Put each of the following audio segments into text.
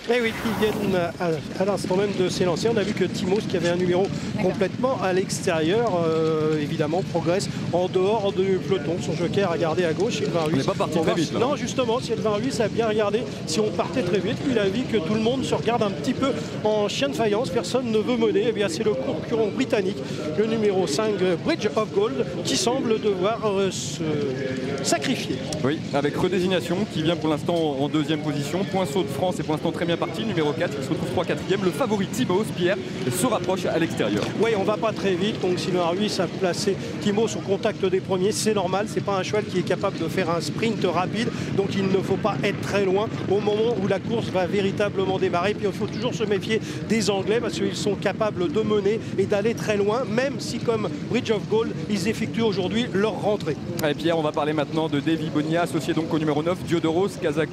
Eh oui, ils viennent à l'instant même de s'élancer. On a vu que Timos, qui avait un numéro complètement à l'extérieur, évidemment, progresse en dehors du peloton. Son joker a gardé à gauche. Sylvain Ruiz. On n'est pas parti très vite là. Non, justement, Sylvain Ruiz a bien regardé si on partait très vite. Puis il a vu que tout le monde se regarde un petit peu en chien de faïence. Personne ne veut mener. Eh bien, c'est le concurrent britannique, le numéro 5, Bridge of Gold, qui semble devoir se sacrifier. Oui, avec redésignation qui vient pour l'instant en deuxième position. Poinceau de France est pour l'instant très bien parti. Numéro 4, il se retrouve 3-4e. Le favori Timos, Pierre, se rapproche à l'extérieur. Oui, on va pas très vite. Donc Sylvain Ruiz a placé Timos au contact des premiers. C'est normal. C'est pas un cheval qui est capable de faire un sprint rapide. Donc il ne faut pas être très loin au moment où la course va véritablement démarrer. Puis il faut toujours se méfier des Anglais parce qu'ils sont capables de mener et d'aller très loin, même si comme Bridge of Gold, ils effectuent aujourd'hui leur rentrée. Allez Pierre, on va parler maintenant de Davy Bonilla, associé donc au numéro 9, Diodoros, Kazakh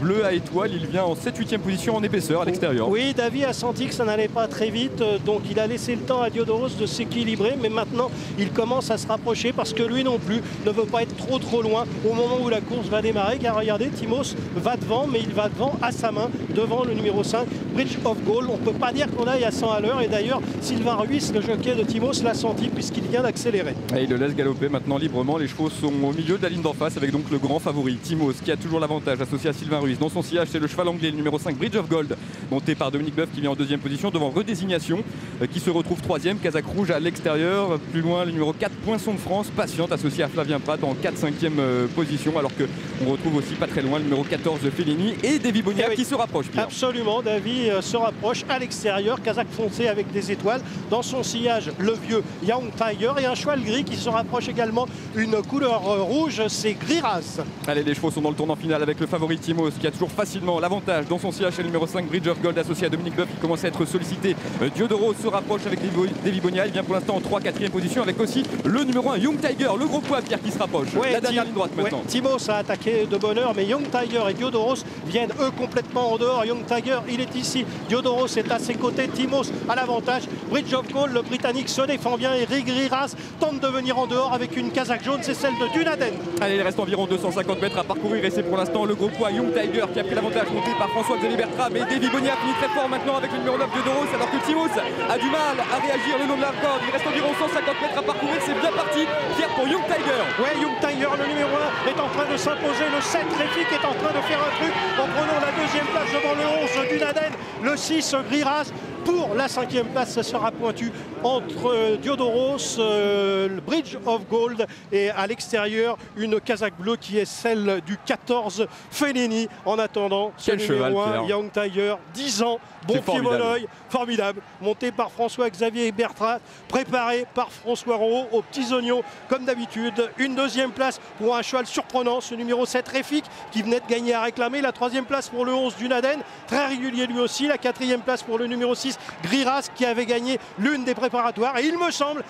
bleu à étoile. Il vient en 7-8e position en épaisseur à l'extérieur. Oui, Davy a senti que ça n'allait pas très vite, donc il a laissé le temps à Diodoros de s'équilibrer, mais maintenant il commence à se rapprocher parce que lui non plus ne veut pas être trop loin au moment où la course va démarrer, car regardez, Timos va devant, mais il va devant à sa main, devant le numéro 5, Bridge of Gold. On ne peut pas dire qu'on aille à 100 à l'heure, et d'ailleurs Sylvain Ruiz, le jockey de Timos, l'a senti puisqu'il vient d'accélérer. Et il le laisse galoper maintenant librement. Les chevaux sont au milieu de la ligne d'en face avec donc le grand favori Timos qui a toujours l'avantage associé à Sylvain Ruiz. Dans son sillage, c'est le cheval anglais, le numéro 5, Bridge of Gold, monté par Dominique Boeuf qui vient en deuxième position devant Redésignation qui se retrouve 3e, Kazakh rouge à l'extérieur. Plus loin, le numéro 4, Poinçon de France, Patiente, associé à Flavien Prat en 4-5e position, alors qu'on retrouve aussi pas très loin le numéro 14 de Fellini et Davy Bonilla qui se rapproche. Pierre. Absolument, Davy se rapproche à l'extérieur, Kazakh foncé avec des étoiles. Dans son sillage, le vieux Young Tiger et un cheval gris qui se rapproche également, une couleur rouge, c'est Griras. Allez, les chevaux sont dans le tournant final avec le favori Timos qui a toujours facilement l'avantage dans son sillage, c'est le numéro 5, Bridge of Gold, associé à Dominique Boeuf qui commence à être sollicité. Diodoros se rapproche avec Davy Bonilla, il vient pour l'instant en 3-4e position avec aussi le numéro 1, Young Tiger, le gros poids Pierre qui se rapproche. La dernière ligne droite maintenant. Timos a attaqué de bonne heure, mais Young Tiger et Diodoros viennent eux complètement en dehors. Young Tiger, il est ici, Diodoros est à ses côtés, Timos à l'avantage. Bridge of Gold, le Britannique se défend bien et Griras tente de venir en dehors avec une casaque jaune, c'est celle de Dunaden. Allez, il reste environ 250 mètres à parcourir et c'est pour l'instant le gros poids Young Tiger qui a pris l'avantage, monté par François-Xavier Bertrand. Mais Davy Bonilla finit très fort maintenant avec le numéro 9 Diodoros, alors que Timos a du mal à réagir le long de la corde. Il reste environ 150 mètres à parcourir, c'est bien parti Pierre pour Young Tiger. Ouais, Young Tiger, le numéro 1 est en train de s'imposer, le 7 Réfic est en train de faire un truc en prenant la deuxième place devant le 11 Dunaden, le 6 Griras. Pour la 5e place, ça sera pointu entre Diodoros, le Bridge of Gold et à l'extérieur une casaque bleue qui est celle du 14 Fellini. En attendant, ce numéro 1, Young Tiger, 10 ans, bon pied bon oeil, formidable, monté par François-Xavier Bertrand, préparé par François Rowe aux petits oignons comme d'habitude. Une 2e place pour un cheval surprenant, ce numéro 7 Réfic qui venait de gagner à réclamer. La 3e place pour le 11 Dunaden, très régulier lui aussi. La 4e place pour le numéro 6 Griras qui avait gagné l'une des préparatoires. Et il me semble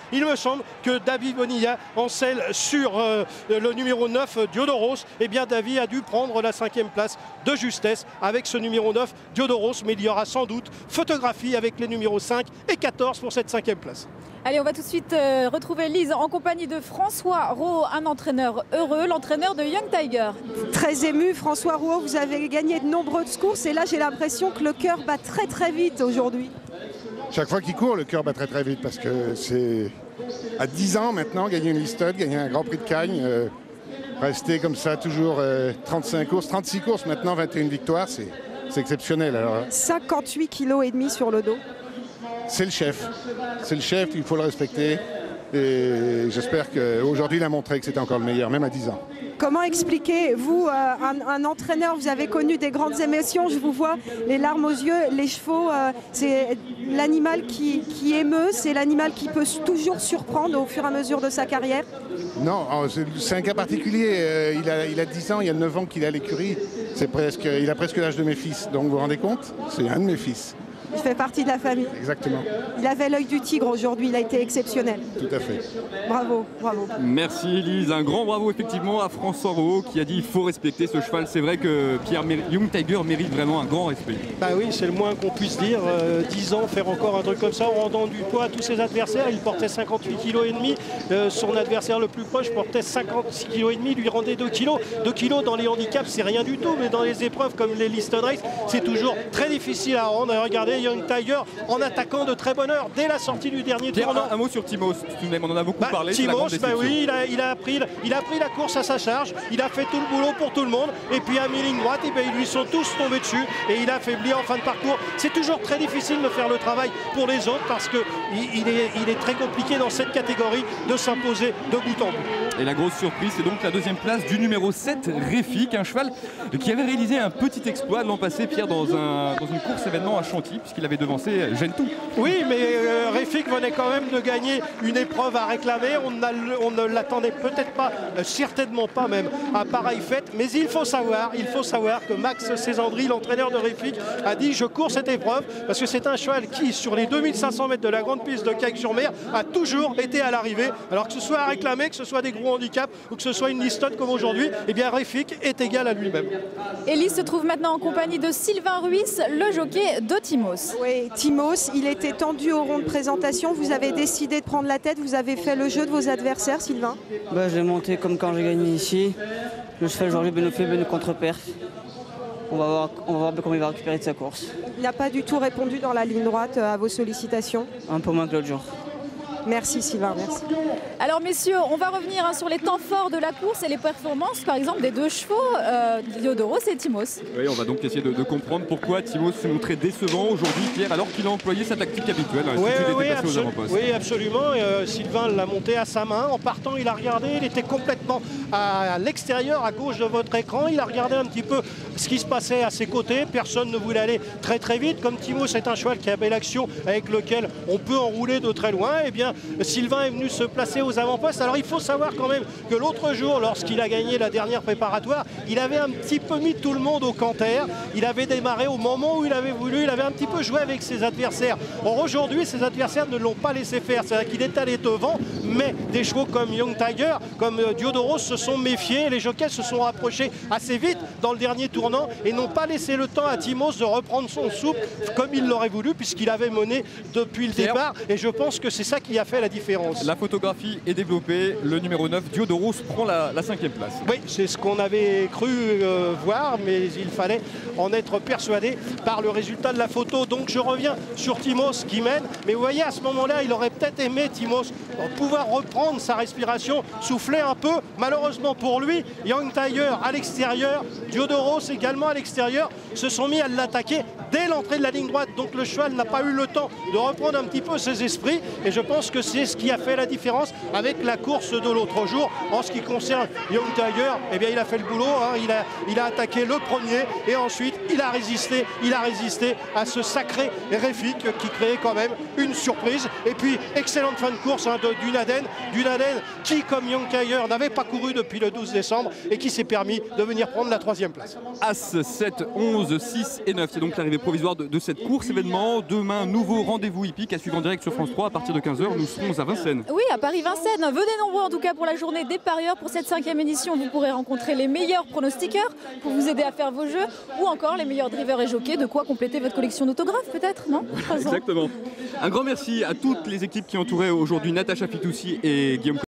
que Davy Bonilla en selle sur le numéro 9 Diodoros. Et bien Davy a dû prendre la 5e place de justesse avec ce numéro 9 Diodoros, mais il y aura sans doute photographie avec les numéros 5 et 14 pour cette 5e place. Allez, on va tout de suite retrouver Lise en compagnie de François Rowe, un entraîneur heureux, l'entraîneur de Young Tiger. Très ému, François Rowe, vous avez gagné de nombreuses courses et là j'ai l'impression que le cœur bat très vite aujourd'hui. Chaque fois qu'il court, le cœur bat très vite parce que c'est à 10 ans maintenant, gagner une Listed, gagner un Grand Prix de Cagnes, rester comme ça toujours 35 courses, 36 courses maintenant, 21 victoires, c'est exceptionnel. Alors, 58,5 kg sur le dos. c'est le chef, il faut le respecter et j'espère qu'aujourd'hui il a montré que c'était encore le meilleur, même à 10 ans. Comment expliquer, vous, un entraîneur, vous avez connu des grandes émotions, je vous vois les larmes aux yeux, les chevaux, c'est l'animal qui émeut, c'est l'animal qui peut toujours surprendre au fur et à mesure de sa carrière? Non, c'est un cas particulier, il a 10 ans, il y a 9 ans qu'il est à l'écurie, il a presque l'âge de mes fils, donc vous vous rendez compte? C'est un de mes fils. Il fait partie de la famille. Exactement, Il avait l'œil du tigre aujourd'hui, il a été exceptionnel. tout à fait. Bravo, bravo. Merci Elise, un grand bravo effectivement à François Rowe qui a dit il faut respecter ce cheval. C'est vrai que Young Tiger mérite vraiment un grand respect. Bah oui, c'est le moins qu'on puisse dire. 10 ans, faire encore un truc comme ça en rendant du poids à tous ses adversaires. Il portait 58,5 kg. Son adversaire le plus proche portait 56,5 kg, lui rendait 2 kg. 2 kg dans les handicaps, c'est rien du tout, mais dans les épreuves comme les Listed Race, c'est toujours très difficile à rendre. Regardez Young Tiger en attaquant de très bonne heure dès la sortie du dernier Pierre, tournant. un mot sur Timos, tout de même, on en a beaucoup parlé. Timos, oui, il a pris la course à sa charge, il a fait tout le boulot pour tout le monde, et puis à mi-ligne droite, ils lui sont tous tombés dessus, et il a affaibli en fin de parcours. C'est toujours très difficile de faire le travail pour les autres, parce qu'il est très compliqué dans cette catégorie de s'imposer de bout en bout. Et la grosse surprise, c'est donc la deuxième place du numéro 7, Refik, un cheval qui avait réalisé un petit exploit l'an passé, Pierre, dans une course événement à Chantilly, puisqu'il avait devancé Gentoo. Oui, mais Refik venait quand même de gagner une épreuve à réclamer. On ne l'attendait peut-être pas, certainement pas même, à pareille fête. Mais il faut savoir que Max Césandry, l'entraîneur de Refik, a dit je cours cette épreuve parce que c'est un cheval qui, sur les 2500 mètres de la grande piste de Cagnes-sur-Mer, a toujours été à l'arrivée. Alors que ce soit à réclamer, que ce soit des gros handicaps ou que ce soit une listonne comme aujourd'hui, eh bien Refik est égal à lui-même. Elise se trouve maintenant en compagnie de Sylvain Ruiz, le jockey de Timos. Oui, Timos, il était tendu au rond de présentation. Vous avez décidé de prendre la tête, vous avez fait le jeu de vos adversaires, Sylvain? Je l'ai monté comme quand j'ai gagné ici. Le cheval aujourd'hui nous fait une contre-perf. On va voir comment il va récupérer de sa course. Il n'a pas du tout répondu dans la ligne droite à vos sollicitations. Un peu moins que l'autre jour. Merci Sylvain, merci. Alors messieurs, on va revenir sur les temps forts de la course et les performances par exemple des deux chevaux, Diodoros et Timos. Oui, on va donc essayer de comprendre pourquoi Timos s'est montré décevant aujourd'hui, Pierre, alors qu'il a employé sa tactique habituelle. Oui, absolument. Sylvain l'a monté à sa main. En partant, il a regardé, il était complètement à l'extérieur, à gauche de votre écran. Il a regardé un petit peu ce qui se passait à ses côtés. Personne ne voulait aller très très vite. Comme Timos est un cheval qui a belle action, avec lequel on peut enrouler de très loin, et bien Sylvain est venu se placer aux avant-postes. Alors il faut savoir quand même que l'autre jour, lorsqu'il a gagné la dernière préparatoire, il avait un petit peu mis tout le monde au canter. Il avait démarré au moment où il avait voulu, il avait un petit peu joué avec ses adversaires. Or aujourd'hui, ses adversaires ne l'ont pas laissé faire. C'est-à-dire qu'il est allé devant, mais des chevaux comme Young Tiger, comme Diodoros se sont méfiés. Les jockeys se sont rapprochés assez vite dans le dernier tournant et n'ont pas laissé le temps à Timos de reprendre son souffle comme il l'aurait voulu, puisqu'il avait mené depuis le départ. Et je pense que c'est ça qui a fait la différence. La photographie est développée. Le numéro 9, Diodoros, prend la 5e place. Oui, c'est ce qu'on avait cru voir, mais il fallait en être persuadé par le résultat de la photo. Donc je reviens sur Timos qui mène. Mais vous voyez, à ce moment-là, il aurait peut-être aimé, Timos, pouvoir reprendre sa respiration, souffler un peu. Malheureusement pour lui, Young Tiger à l'extérieur, Diodoros également à l'extérieur, se sont mis à l'attaquer dès l'entrée de la ligne droite. Donc le cheval n'a pas eu le temps de reprendre un petit peu ses esprits. Et je pense que c'est ce qui a fait la différence avec la course de l'autre jour. En ce qui concerne Young Tiger, eh bien, il a fait le boulot. Il a attaqué le premier et ensuite il a résisté à ce sacré Refik qui créait quand même une surprise. Et puis, excellente fin de course de Dunaden. Dunaden qui, comme Young Tiger, n'avait pas couru depuis le 12 décembre et qui s'est permis de venir prendre la 3e place. As, 7, 11, 6 et 9. C'est donc l'arrivée provisoire de cette course événement. Demain, nouveau rendez-vous hippique à suivre en direct sur France 3 à partir de 15h. Nous serons à Vincennes. Oui, à Paris-Vincennes. Venez nombreux en tout cas pour la journée des parieurs. Pour cette 5e édition, vous pourrez rencontrer les meilleurs pronostiqueurs pour vous aider à faire vos jeux ou encore les meilleurs drivers et jockeys. De quoi compléter votre collection d'autographes peut-être, non? Exactement. Un grand merci à toutes les équipes qui entouraient aujourd'hui Natacha Fitoussi et Guillaume